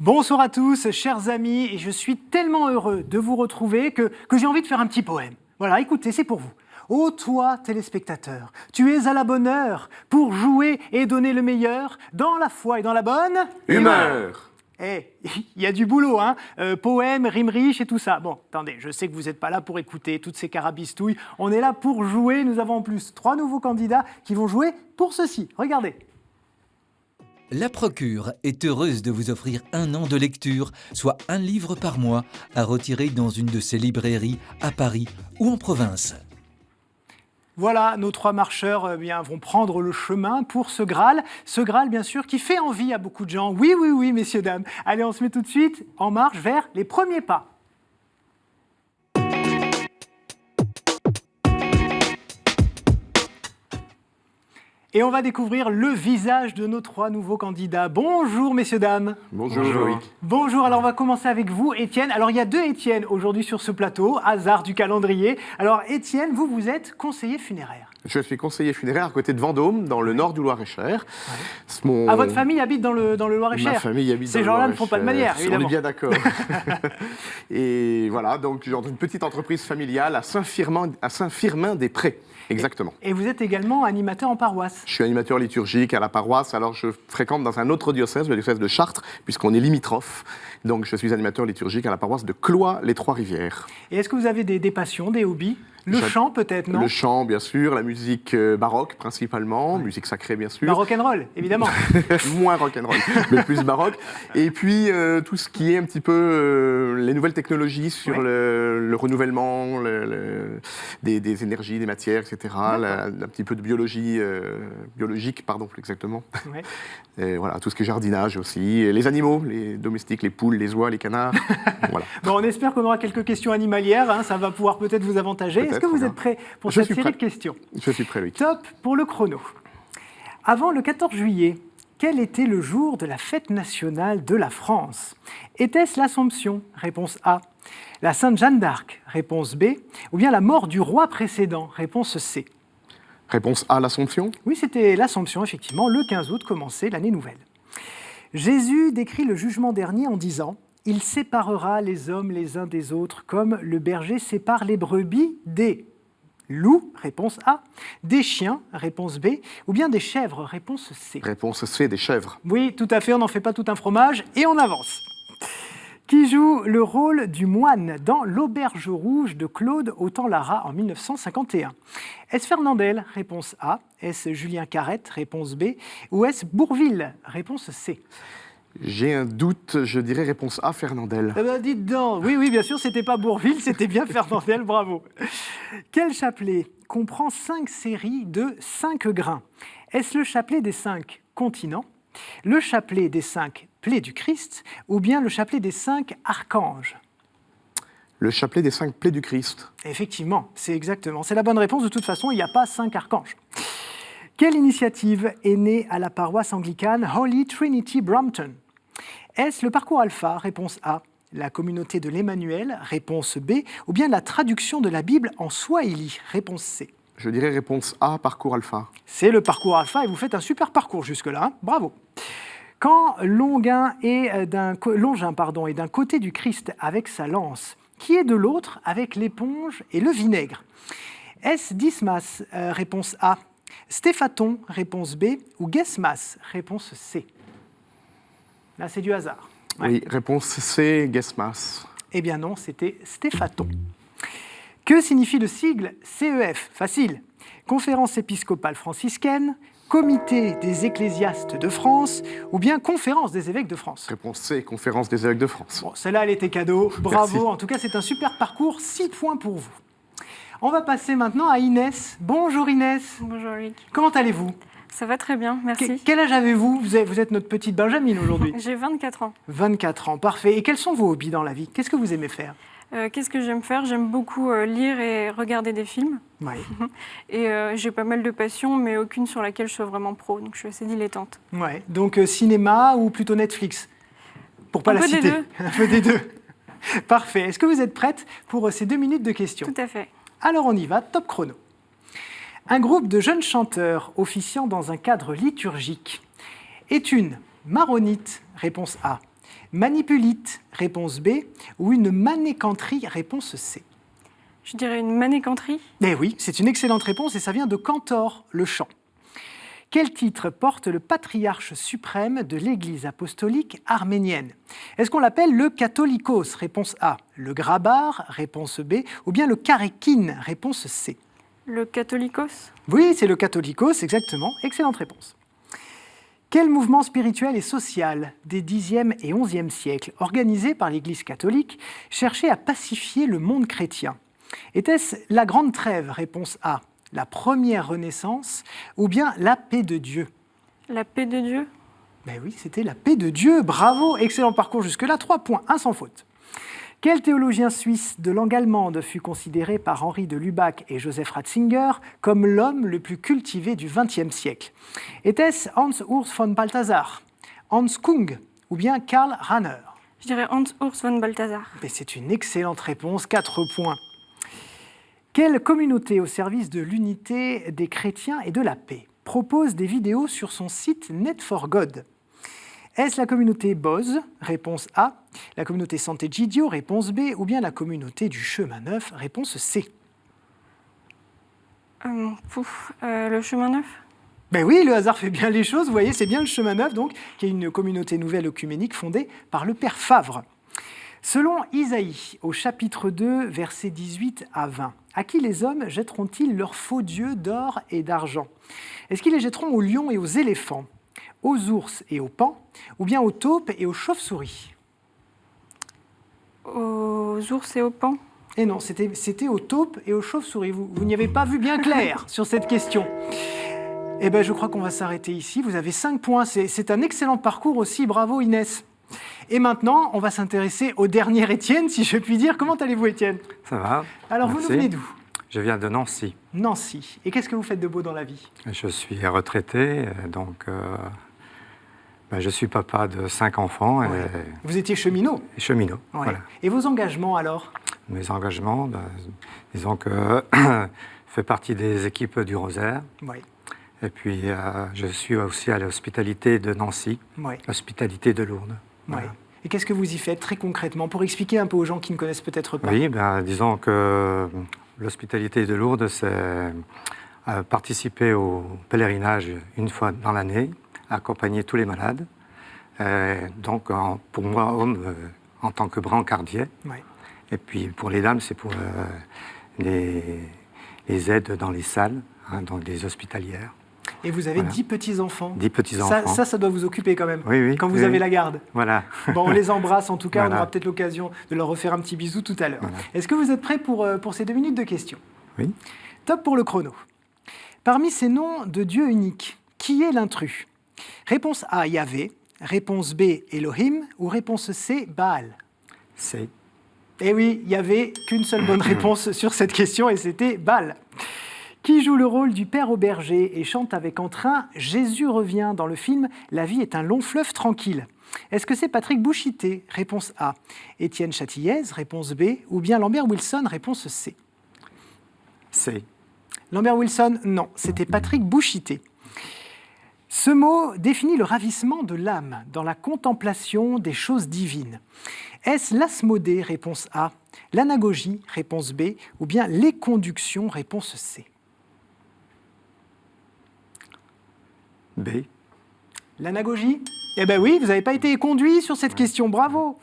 Bonsoir à tous, chers amis, et je suis tellement heureux de vous retrouver que j'ai envie de faire un petit poème. Voilà, écoutez, c'est pour vous. Ô toi, téléspectateur, tu es à la bonne heure pour jouer et donner le meilleur dans la foi et dans la bonne humeur. Eh, il y a du boulot, hein, poème, rime riche et tout ça. Bon, attendez, je sais que vous n'êtes pas là pour écouter toutes ces carabistouilles. On est là pour jouer. Nous avons en plus 3 nouveaux candidats qui vont jouer pour ceci. Regardez. La Procure est heureuse de vous offrir 1 an de lecture, soit 1 livre par mois, à retirer dans une de ses librairies à Paris ou en province. Voilà, nos 3 marcheurs vont prendre le chemin pour ce Graal, bien sûr, qui fait envie à beaucoup de gens. Oui, oui, oui, messieurs, dames. Allez, on se met tout de suite en marche vers les premiers pas. Et on va découvrir le visage de nos 3 nouveaux candidats. Bonjour, messieurs, dames. Bonjour Loïc. Bonjour, alors on va commencer avec vous, Étienne. Alors il y a 2 Étienne aujourd'hui sur ce plateau, hasard du calendrier. Alors Étienne, vous êtes conseiller funéraire. Je suis conseiller funéraire à côté de Vendôme, dans le nord du Loir-et-Cher. Ouais. Votre famille habite dans le Loir-et-Cher. Ma famille habite dans le Loir-et-Cher. Ces gens-là ne font pas de manière, évidemment. On est bien d'accord. Et voilà, donc j'ai une petite entreprise familiale à Saint-Firmin-des-Prés. Exactement. Et vous êtes également animateur en paroisse. Je suis animateur liturgique à la paroisse, alors je fréquente dans un autre diocèse, le diocèse de Chartres, puisqu'on est limitrophe. Donc je suis animateur liturgique à la paroisse de Cloix-les-Trois-Rivières. Et est-ce que vous avez des passions, des hobbies ? Le chant peut-être, non ? Le chant, bien sûr, la musique baroque principalement, musique sacrée bien sûr. Rock'n'roll, évidemment. Moins rock'n'roll, mais plus baroque. Et puis tout ce qui est un petit peu les nouvelles technologies sur le renouvellement des énergies, des matières, etc. Un petit peu de biologie, biologique, plus exactement. Ouais. Et voilà, tout ce qui est jardinage aussi. Et les animaux, les domestiques, les poules, les oies, les canards. Voilà. Bon, on espère qu'on aura quelques questions animalières, hein, ça va pouvoir peut-être vous avantager. Est-ce que vous êtes prêts pour cette série de questions ? Je suis prêt, Loïc. Top pour le chrono. Avant le 14 juillet, quel était le jour de la fête nationale de la France ? Était-ce l'Assomption ? Réponse A. La Sainte Jeanne d'Arc ? Réponse B. Ou bien la mort du roi précédent ? Réponse C. Réponse A, l'Assomption ? Oui, c'était l'Assomption, effectivement. Le 15 août commençait l'année nouvelle. Jésus décrit le jugement dernier en disant « Il séparera les hommes les uns des autres, comme le berger sépare les brebis des loups », réponse A, des chiens, réponse B, ou bien des chèvres, réponse C. Réponse C, des chèvres. Oui, tout à fait, on n'en fait pas tout un fromage, et on avance. Qui joue le rôle du moine dans L'Auberge rouge de Claude Autant-Lara en 1951 ? Est-ce Fernandel ? Réponse A. Est-ce Julien Carrette ? Réponse B. Ou est-ce Bourvil ? Réponse C. J'ai un doute, je dirais réponse A, Fernandel. Eh ben, dites donc, oui, bien sûr, c'était pas Bourvil, c'était bien Fernandel, bravo. Quel chapelet comprend 5 séries de 5 grains ? Est-ce le chapelet des 5 continents ? Le chapelet des 5 plaies du Christ ou bien le chapelet des 5 archanges ? Le chapelet des 5 plaies du Christ. Effectivement, c'est la bonne réponse. De toute façon, il n'y a pas 5 archanges. Quelle initiative est née à la paroisse anglicane Holy Trinity Brampton ? Est-ce le parcours alpha ? Réponse A. La communauté de l'Emmanuel ? Réponse B. Ou bien la traduction de la Bible en swahili ? Réponse C. Je dirais réponse A, parcours alpha. C'est le parcours alpha et vous faites un super parcours jusque-là. Hein ? Bravo. Quand Longin est d'un côté du Christ avec sa lance, qui est de l'autre avec l'éponge et le vinaigre ? Est-ce Dismas ? Réponse A. Stéphaton ? Réponse B. Ou Gesmas ? Réponse C. Là, c'est du hasard. Ouais. Oui, réponse C, Gesmas. Eh bien non, c'était Stéphaton. Que signifie le sigle CEF ? Facile. Conférence épiscopale franciscaine, Comité des ecclésiastes de France ou bien Conférence des évêques de France ? Réponse C, Conférence des évêques de France. Bon, celle-là, elle était cadeau. Bravo. Merci. En tout cas, c'est un super parcours. 6 points pour vous. On va passer maintenant à Inès. Bonjour Inès. Bonjour Loïc. Comment allez-vous ? Ça va très bien, merci. Quel âge avez-vous ? Vous êtes notre petite Benjamine aujourd'hui. J'ai 24 ans. 24 ans, parfait. Et quels sont vos hobbies dans la vie ? Qu'est-ce que vous aimez faire ? Qu'est-ce que j'aime faire ? J'aime beaucoup lire et regarder des films. Oui. Et j'ai pas mal de passions, mais aucune sur laquelle je sois vraiment pro. Donc je suis assez dilettante. Ouais. Donc cinéma ou plutôt Netflix ? Pour pas la citer. Un peu des deux. Parfait. Est-ce que vous êtes prête pour ces 2 minutes de questions ? Tout à fait. Alors on y va, top chrono. Un groupe de jeunes chanteurs officiant dans un cadre liturgique est une maronite, réponse A, manipulite, réponse B, ou une manécanterie, réponse C. Je dirais une manécanterie. Eh oui, c'est une excellente réponse et ça vient de Cantor, le chant. Quel titre porte le patriarche suprême de l'Église apostolique arménienne? Est-ce qu'on l'appelle le Catholicos, réponse A, le Grabar, réponse B, ou bien le Karekin, réponse C? Le Catholicos. Oui, c'est le Catholicos, exactement. Excellente réponse. Quel mouvement spirituel et social des Xe et XIe siècles, organisé par l'Église catholique, cherchait à pacifier le monde chrétien? Était-ce la Grande Trêve, réponse A, la première Renaissance, ou bien la paix de Dieu? La paix de Dieu. Ben oui, c'était la paix de Dieu. Bravo, excellent parcours jusque-là. 3 points, 1 sans faute. Quel théologien suisse de langue allemande fut considéré par Henri de Lubac et Joseph Ratzinger comme l'homme le plus cultivé du XXe siècle? Était-ce Hans Urs von Balthasar, Hans Kung ou bien Karl Rahner? Je dirais Hans Urs von Balthasar. Mais c'est une excellente réponse, 4 points. Quelle communauté au service de l'unité des chrétiens et de la paix propose des vidéos sur son site Net4God? Est-ce la communauté Boz, réponse A, la communauté Santé Gidio, réponse B, ou bien la communauté du Chemin Neuf, réponse C? Le Chemin Neuf. Ben oui, le hasard fait bien les choses, vous voyez, c'est bien le Chemin Neuf, donc, qui est une communauté nouvelle œcuménique fondée par le Père Favre. Selon Isaïe, au chapitre 2, versets 18 à 20, à qui les hommes jetteront-ils leurs faux dieux d'or et d'argent? Est-ce qu'ils les jetteront aux lions et aux éléphants, aux ours et aux paons, ou bien aux taupes et aux chauves-souris? Aux ours et aux paons. Eh non, c'était aux taupes et aux chauves-souris. Vous n'y avez pas vu bien clair sur cette question. Eh bien, je crois qu'on va s'arrêter ici. Vous avez 5 points. C'est un excellent parcours aussi. Bravo, Inès. Et maintenant, on va s'intéresser au dernier Étienne, si je puis dire. Comment allez-vous, Étienne? Ça va. Alors, Merci. vous nous venez d'où? Je viens de Nancy. Nancy. Et qu'est-ce que vous faites de beau dans la vie? Je suis retraité, donc je suis papa de 5 enfants Ouais. Vous étiez cheminot? et cheminot. Ouais. Voilà. Et vos engagements, alors? Mes engagements, disons que je fais partie des équipes du Rosaire. Oui. Et puis, je suis aussi à l'hospitalité de Nancy, Oui. l'hospitalité de Lourdes. Oui. Voilà. Et qu'est-ce que vous y faites très concrètement pour expliquer un peu aux gens qui ne connaissent peut-être pas? Oui, disons que l'hospitalité de Lourdes, c'est participer au pèlerinage une fois dans l'année, accompagner tous les malades. Donc, pour moi, homme, en tant que brancardier. Oui. Et puis, pour les dames, c'est pour les aides dans les salles, donc les hospitalières. Et vous avez 10 petits-enfants. 10 petits-enfants. Ça doit vous occuper quand même, Oui, quand vous oui. avez la garde. Voilà. Bon, on les embrasse en tout cas, Voilà. on aura peut-être l'occasion de leur refaire un petit bisou tout à l'heure. Voilà. Est-ce que vous êtes prêts pour ces 2 minutes de questions? Oui. Top pour le chrono. Parmi ces noms de Dieu uniques, qui est l'intrus? Réponse A, Yahvé. Réponse B, Elohim. Ou réponse C, Baal? C'est Eh oui, il n'y avait qu'une seule bonne réponse sur cette question et c'était Baal. Qui joue le rôle du père au berger et chante avec entrain « Jésus revient » dans le film « La vie est un long fleuve tranquille ». Est-ce que c'est Patrick Bouchité? Réponse A. Étienne Châtillaise? Réponse B. Ou bien Lambert Wilson? Réponse C. C'est Lambert Wilson? Non, c'était Patrick Bouchité. Ce mot définit le ravissement de l'âme dans la contemplation des choses divines. Est-ce l'asmodée? Réponse A. L'anagogie? Réponse B. Ou bien l'éconduction? Réponse C. B. L'anagogie? Eh bien oui, vous n'avez pas été conduit sur cette question, bravo!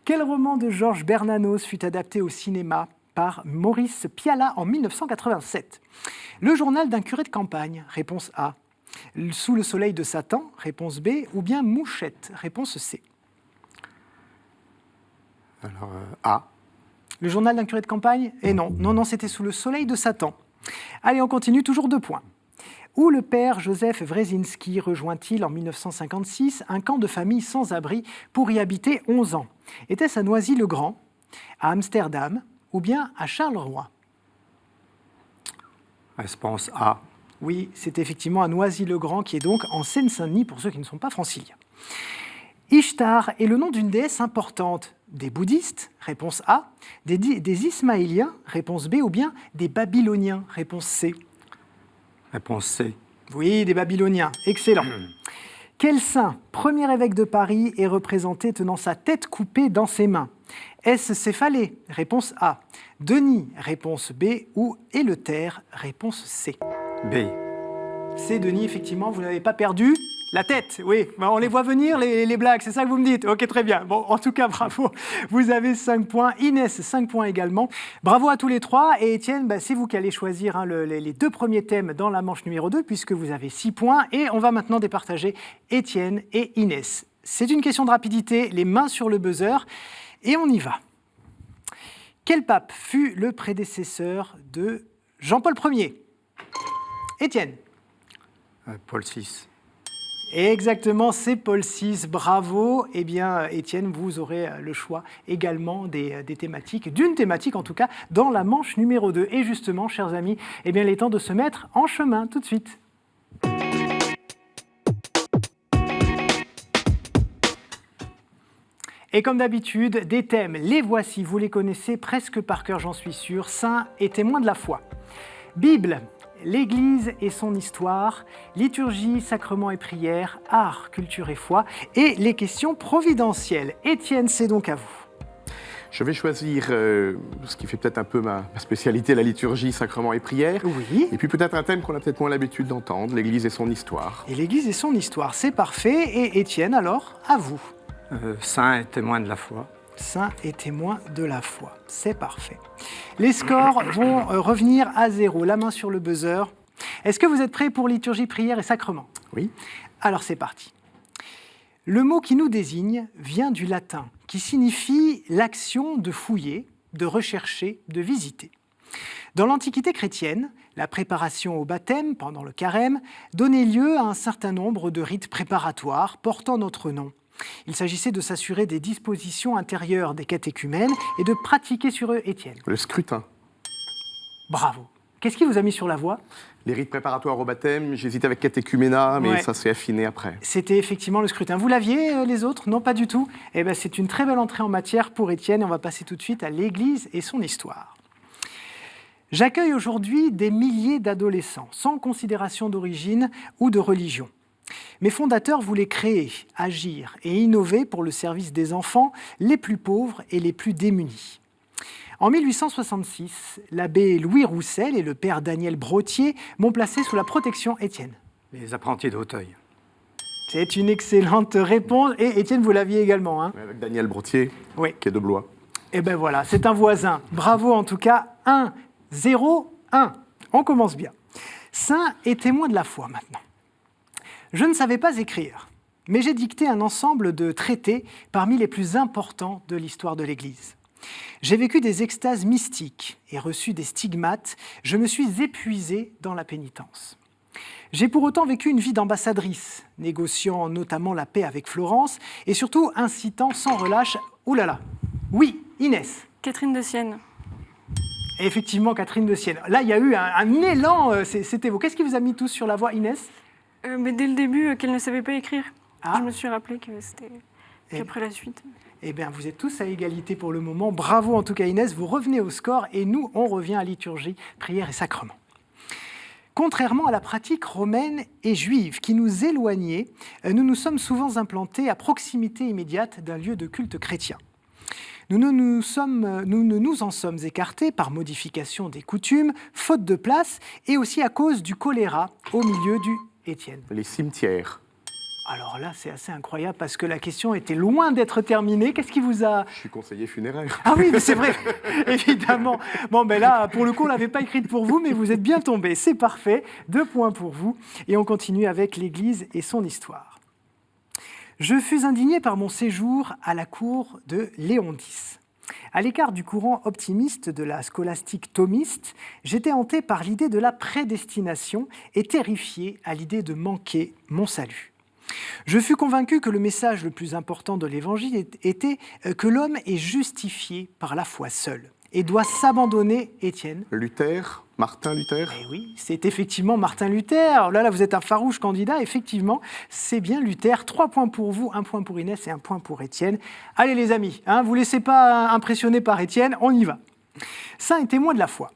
Quel roman de Georges Bernanos fut adapté au cinéma par Maurice Pialat en 1987? Le journal d'un curé de campagne? Réponse A. Sous le soleil de Satan? Réponse B. Ou bien Mouchette? Réponse C. Alors, A. Le journal d'un curé de campagne? Eh non, c'était Sous le soleil de Satan. Allez, on continue, toujours 2 points. Où le père Joseph Wresinski rejoint-il en 1956 un camp de famille sans abri pour y habiter 11 ans? Était-ce à Noisy-le-Grand, à Amsterdam ou bien à Charleroi? Réponse A. Oui, c'est effectivement à Noisy-le-Grand, qui est donc en Seine-Saint-Denis pour ceux qui ne sont pas franciliens. Ishtar est le nom d'une déesse importante. Des bouddhistes? Réponse A. Des ismaéliens? Réponse B. Ou bien des babyloniens? Réponse C. Réponse C. Oui, des babyloniens. Excellent. Quel saint, premier évêque de Paris, est représenté tenant sa tête coupée dans ses mains? Est-ce Céphalée? Réponse A. Denis? Réponse B. Ou Éleuthère? Réponse C. B. C'est Denis, effectivement, vous n'avez pas perdu la tête. Oui, on les voit venir, les blagues, c'est ça que vous me dites? Ok, très bien. Bon, en tout cas, bravo. Vous avez 5 points. Inès, 5 points également. Bravo à tous les trois. Et Étienne, c'est vous qui allez choisir les 2 premiers thèmes dans la manche numéro 2, puisque vous avez 6 points. Et on va maintenant départager Étienne et Inès. C'est une question de rapidité, les mains sur le buzzer. Et on y va. Quel pape fut le prédécesseur de Jean-Paul Ier? Étienne? Paul VI. Exactement, c'est Paul VI, bravo. Eh bien, Étienne, vous aurez le choix également des thématiques, d'une thématique en tout cas, dans la manche numéro 2. Et justement, chers amis, eh bien, il est temps de se mettre en chemin tout de suite. Et comme d'habitude, des thèmes, les voici, vous les connaissez presque par cœur, j'en suis sûr, saints et témoins de la foi. Bible, l'Église et son histoire, liturgie, sacrements et prières, art, culture et foi, et les questions providentielles. Étienne, c'est donc à vous. Je vais choisir ce qui fait peut-être un peu ma spécialité, la liturgie, sacrements et prières. Oui. Et puis peut-être un thème qu'on a peut-être moins l'habitude d'entendre, l'Église et son histoire. Et l'Église et son histoire, c'est parfait. Et Étienne, alors, à vous. Saint et témoin de la foi. Saint et témoin de la foi, c'est parfait. Les scores vont revenir à 0, la main sur le buzzer. Est-ce que vous êtes prêts pour liturgie, prière et sacrement? Oui. Alors c'est parti. Le mot qui nous désigne vient du latin, qui signifie l'action de fouiller, de rechercher, de visiter. Dans l'Antiquité chrétienne, la préparation au baptême, pendant le carême, donnait lieu à un certain nombre de rites préparatoires portant notre nom. Il s'agissait de s'assurer des dispositions intérieures des catéchumènes et de pratiquer sur eux, Étienne. Le scrutin. Bravo. Qu'est-ce qui vous a mis sur la voie? Les rites préparatoires au baptême, j'hésite avec catéchuménat, mais Ouais. ça s'est affiné après. C'était effectivement le scrutin. Vous l'aviez, les autres? Non, pas du tout. Eh bien, c'est une très belle entrée en matière pour Étienne et on va passer tout de suite à l'Église et son histoire. J'accueille aujourd'hui des milliers d'adolescents, sans considération d'origine ou de religion. Mes fondateurs voulaient créer, agir et innover pour le service des enfants les plus pauvres et les plus démunis. En 1866, l'abbé Louis Roussel et le père Daniel Brottier m'ont placé sous la protection Étienne. Les apprentis d'Auteuil. C'est une excellente réponse. Et Étienne, vous l'aviez également, hein? Avec Daniel Brottier, Oui. qui est de Blois. Eh bien voilà, c'est un voisin. Bravo en tout cas. 1, 0, 1. On commence bien. Saint et témoin de la foi maintenant. Je ne savais pas écrire, mais j'ai dicté un ensemble de traités parmi les plus importants de l'histoire de l'Église. J'ai vécu des extases mystiques et reçu des stigmates. Je me suis épuisé dans la pénitence. J'ai pour autant vécu une vie d'ambassadrice, négociant notamment la paix avec Florence et surtout incitant sans relâche... Ouh là là. Oui, Inès. Catherine de Sienne. Et effectivement, Catherine de Sienne. Là, il y a eu un élan, c'était vous. Qu'est-ce qui vous a mis tous sur la voie, Inès? Mais dès le début, qu'elle ne savait pas écrire. Ah. Je me suis rappelé que c'était qu'après la suite. Eh bien, vous êtes tous à égalité pour le moment. Bravo en tout cas, Inès. Vous revenez au score et nous, on revient à liturgie, prière et sacrement. Contrairement à la pratique romaine et juive qui nous éloignait, nous nous sommes souvent implantés à proximité immédiate d'un lieu de culte chrétien. Nous ne nous en sommes écartés par modification des coutumes, faute de place et aussi à cause du choléra au milieu du Étienne. Les cimetières. Alors là, c'est assez incroyable parce que la question était loin d'être terminée. Qu'est-ce qui vous a... Je suis conseiller funéraire. Ah oui, mais c'est vrai, évidemment. Bon, ben là, pour le coup, on ne l'avait pas écrite pour vous, mais vous êtes bien tombés. C'est parfait. 2 points pour vous. Et on continue avec l'Église et son histoire. Je fus indigné par mon séjour à la cour de Léon X. À l'écart du courant optimiste de la scolastique thomiste, j'étais hanté par l'idée de la prédestination et terrifié à l'idée de manquer mon salut. Je fus convaincu que le message le plus important de l'Évangile était que l'homme est justifié par la foi seule et doit s'abandonner, Étienne. Luther, Martin Luther. Eh oui, c'est effectivement Martin Luther. Là, vous êtes un farouche candidat. Effectivement, c'est bien Luther. 3 points pour vous, 1 point pour Inès et 1 point pour Étienne. Allez les amis, vous ne vous laissez pas impressionner par Étienne, on y va. Saint et témoin de la foi.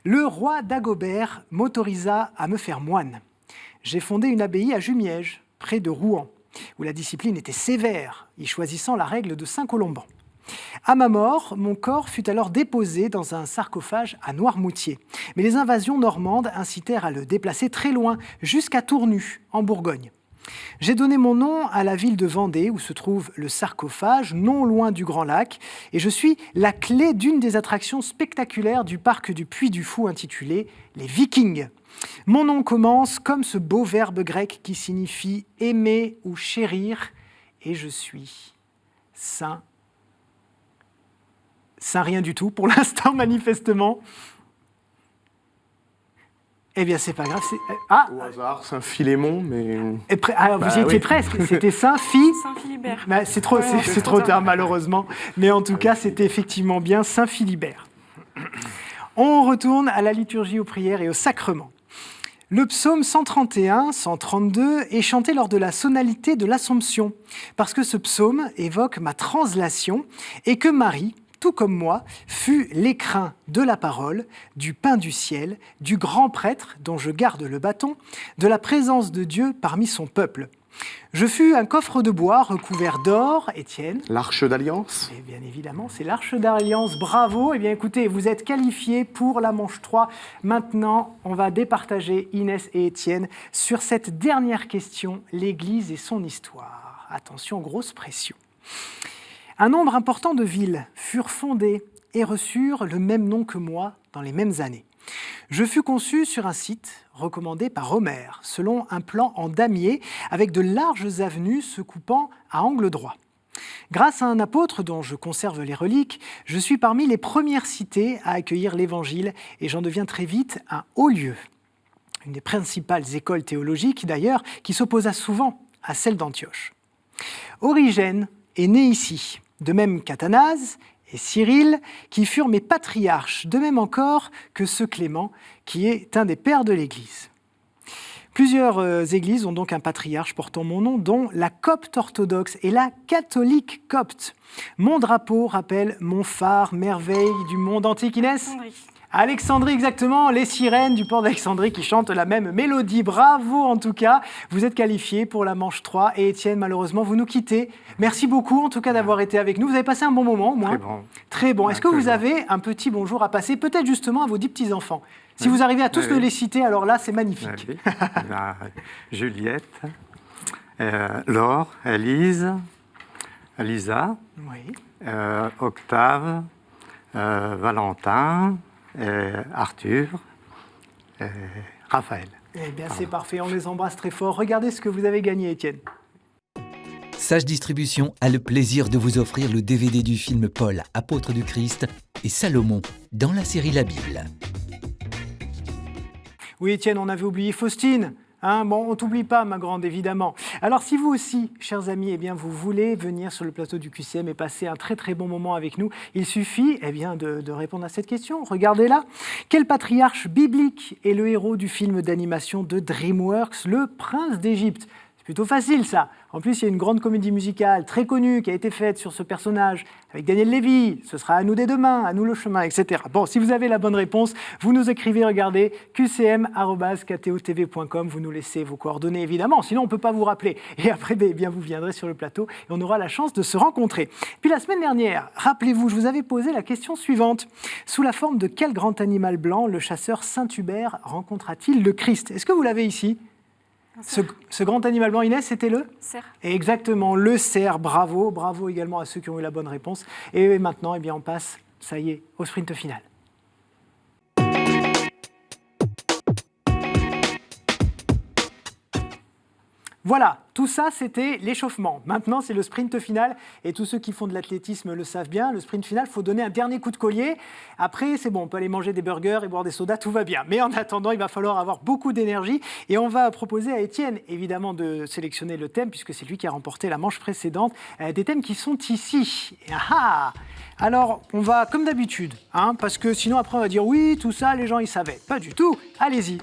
Le roi Dagobert m'autorisa à me faire moine. J'ai fondé une abbaye à Jumièges, près de Rouen, où la discipline était sévère, y choisissant la règle de Saint-Colomban. À ma mort, mon corps fut alors déposé dans un sarcophage à Noirmoutier. Mais les invasions normandes incitèrent à le déplacer très loin, jusqu'à Tournu, en Bourgogne. J'ai donné mon nom à la ville de Vendée, où se trouve le sarcophage, non loin du Grand Lac, et je suis la clé d'une des attractions spectaculaires du parc du Puy du Fou intitulé « Les Vikings ». Mon nom commence comme ce beau verbe grec qui signifie « aimer » ou « chérir », et je suis saint. Saint rien du tout, pour l'instant, manifestement. Eh bien, c'est pas grave. Au hasard, Saint-Philémon, mais... Vous y étiez presque. C'était Saint-Phi. Saint-Philibert. C'est trop, Ouais, c'est trop tard, malheureusement. Mais en tout cas, c'était effectivement bien Saint-Philibert. On retourne à la liturgie, aux prières et au sacrement. Le psaume 131, 132 est chanté lors de la sonalité de l'Assomption, parce que ce psaume évoque ma translation et que Marie, tout comme moi, fut l'écrin de la parole, du pain du ciel, du grand prêtre dont je garde le bâton, de la présence de Dieu parmi son peuple. Je fus un coffre de bois recouvert d'or, Étienne. L'Arche d'Alliance. Et bien évidemment, c'est l'Arche d'Alliance. Bravo. Eh bien écoutez, vous êtes qualifiés pour la manche 3. Maintenant, on va départager Inès et Étienne sur cette dernière question, l'Église et son histoire. Attention, grosse pression. Un nombre important de villes furent fondées et reçurent le même nom que moi dans les mêmes années. Je fus conçu sur un site recommandé par Homère, selon un plan en damier, avec de larges avenues se coupant à angle droit. Grâce à un apôtre dont je conserve les reliques, je suis parmi les premières cités à accueillir l'Évangile et j'en deviens très vite un haut lieu. Une des principales écoles théologiques, d'ailleurs, qui s'opposa souvent à celle d'Antioche. Origène est né ici, de même qu'Athanase et Cyril, qui furent mes patriarches, de même encore que ce Clément, qui est un des pères de l'Église. Plusieurs églises ont donc un patriarche portant mon nom, dont la copte orthodoxe et la catholique copte. Mon drapeau rappelle mon phare, merveille du monde antique. Inès ? Alexandrie, exactement, les sirènes du port d'Alexandrie qui chantent la même mélodie. Bravo en tout cas, vous êtes qualifiés pour la manche 3. Et Étienne, malheureusement, vous nous quittez. Merci beaucoup en tout cas d'avoir été avec nous. Vous avez passé un bon moment au moins. Très bon. Très bon. Est-ce que vous avez un petit bonjour à passer, peut-être justement à vos 10 petits-enfants ? Si vous arrivez à tous les citer, alors là, c'est magnifique. Juliette, Laure, Élise, Lisa, Oui. Octave, Valentin, Arthur, Raphaël. Eh bien, c'est parfait. On les embrasse très fort. Regardez ce que vous avez gagné, Étienne. Sage Distribution a le plaisir de vous offrir le DVD du film Paul, apôtre du Christ, et Salomon, dans la série La Bible. Oui, Étienne, on avait oublié Faustine. Bon, on ne t'oublie pas, ma grande, évidemment. Alors, si vous aussi, chers amis, eh bien, vous voulez venir sur le plateau du QCM et passer un très très bon moment avec nous, il suffit de répondre à cette question. Regardez-la. Quel patriarche biblique est le héros du film d'animation de DreamWorks, Le Prince d'Égypte ? C'est plutôt facile, ça. En plus, il y a une grande comédie musicale très connue qui a été faite sur ce personnage avec Daniel Lévy. Ce sera À nous dès demain, À nous le chemin, etc. Bon, si vous avez la bonne réponse, vous nous écrivez, regardez, qcm@ktotv.com. Vous nous laissez vos coordonnées, évidemment. Sinon, on ne peut pas vous rappeler. Et après, bien, vous viendrez sur le plateau et on aura la chance de se rencontrer. Puis la semaine dernière, rappelez-vous, je vous avais posé la question suivante. Sous la forme de quel grand animal blanc le chasseur Saint-Hubert rencontra-t-il le Christ ? Est-ce que vous l'avez ici ? Ce grand animal blanc, Inès, c'était le Cerf. Exactement, le cerf. Bravo, bravo également à ceux qui ont eu la bonne réponse. Et maintenant, on passe, ça y est, au sprint final. Voilà, tout ça, c'était l'échauffement. Maintenant, c'est le sprint final. Et tous ceux qui font de l'athlétisme le savent bien. Le sprint final, il faut donner un dernier coup de collier. Après, c'est bon, on peut aller manger des burgers et boire des sodas, tout va bien. Mais en attendant, il va falloir avoir beaucoup d'énergie. Et on va proposer à Étienne, évidemment, de sélectionner le thème, puisque c'est lui qui a remporté la manche précédente, des thèmes qui sont ici. Alors, on va, comme d'habitude, parce que sinon, après, on va dire oui, tout ça, les gens, ils savaient. Pas du tout. Allez-y.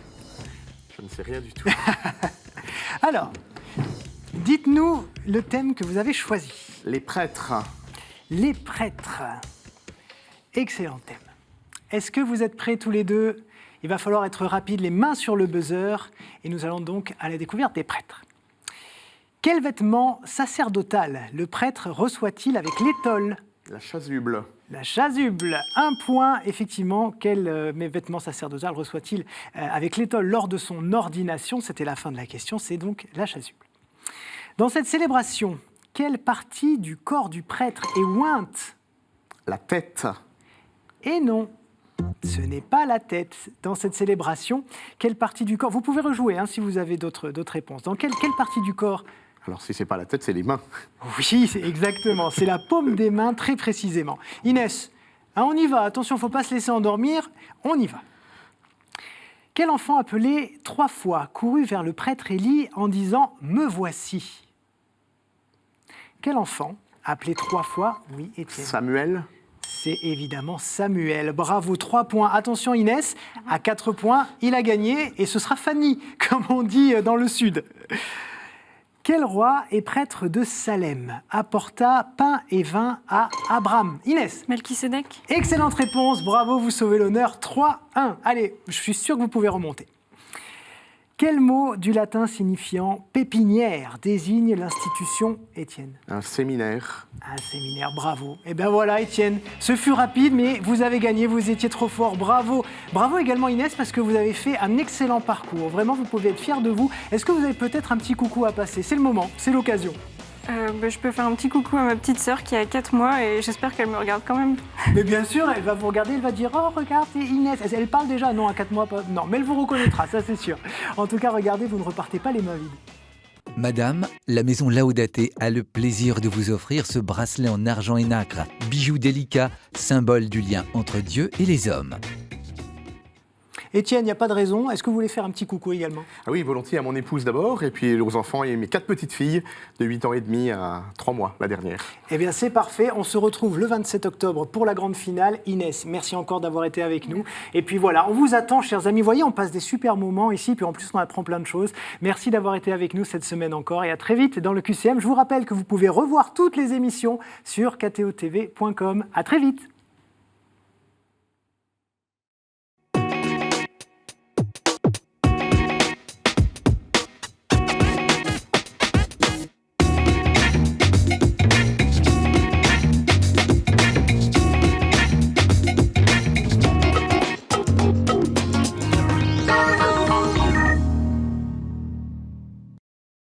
Je ne sais rien du tout. Alors, dites-nous le thème que vous avez choisi. Les prêtres. Les prêtres. Excellent thème. Est-ce que vous êtes prêts tous les deux ? Il va falloir être rapide, les mains sur le buzzer, et nous allons donc à la découverte des prêtres. Quel vêtement sacerdotal le prêtre reçoit-il avec l'étole? La chasuble. La chasuble. Un point, effectivement. Quel vêtement sacerdotal reçoit-il avec l'étole lors de son ordination? C'était la fin de la question, c'est donc la chasuble. Dans cette célébration, quelle partie du corps du prêtre est ointe? La tête. Et non, ce n'est pas la tête. Dans cette célébration, quelle partie du corps? Vous pouvez rejouer si vous avez d'autres réponses. Dans quelle partie du corps? Alors, si c'est pas la tête, c'est les mains. Oui, c'est exactement. C'est la paume des mains, très précisément. Inès, on y va. Attention, il ne faut pas se laisser endormir. On y va. Quel enfant appelé 3 fois courut vers le prêtre Élie en disant « Me voici ». Quel enfant appelé 3 fois? Oui, Étienne. Samuel. C'est évidemment Samuel. Bravo, 3 points. Attention Inès, à 4 points, il a gagné et ce sera Fanny, comme on dit dans le Sud. Quel roi et prêtre de Salem apporta pain et vin à Abraham? Inès. Melchisédek. Excellente réponse, bravo, vous sauvez l'honneur. 3-1. Allez, je suis sûr que vous pouvez remonter. Quel mot du latin signifiant pépinière désigne l'institution, Étienne? Un séminaire. Un séminaire, bravo. Et bien voilà, Étienne, ce fut rapide, mais vous avez gagné, vous étiez trop fort, bravo. Bravo également Inès, parce que vous avez fait un excellent parcours. Vraiment, vous pouvez être fiers de vous. Est-ce que vous avez peut-être un petit coucou à passer? C'est le moment, c'est l'occasion. Je peux faire un petit coucou à ma petite sœur qui a 4 mois et j'espère qu'elle me regarde quand même. Mais bien sûr, elle va vous regarder, elle va dire « Oh, regarde, c'est Inès ». Elle parle déjà, non, à 4 mois, pas... Non, mais elle vous reconnaîtra, ça c'est sûr. En tout cas, regardez, vous ne repartez pas les mains vides. Madame, la maison Laodaté a le plaisir de vous offrir ce bracelet en argent et nacre, bijou délicat, symbole du lien entre Dieu et les hommes. Étienne, il n'y a pas de raison. Est-ce que vous voulez faire un petit coucou également? Ah oui, volontiers à mon épouse d'abord, et puis aux enfants et mes 4 petites filles de 8 ans et demi à 3 mois, la dernière. Eh bien, c'est parfait. On se retrouve le 27 octobre pour la grande finale. Inès, merci encore d'avoir été avec nous. Et puis voilà, on vous attend, chers amis. Voyez, on passe des super moments ici, puis en plus, on apprend plein de choses. Merci d'avoir été avec nous cette semaine encore, et à très vite dans le QCM. Je vous rappelle que vous pouvez revoir toutes les émissions sur ktotv.com. À très vite.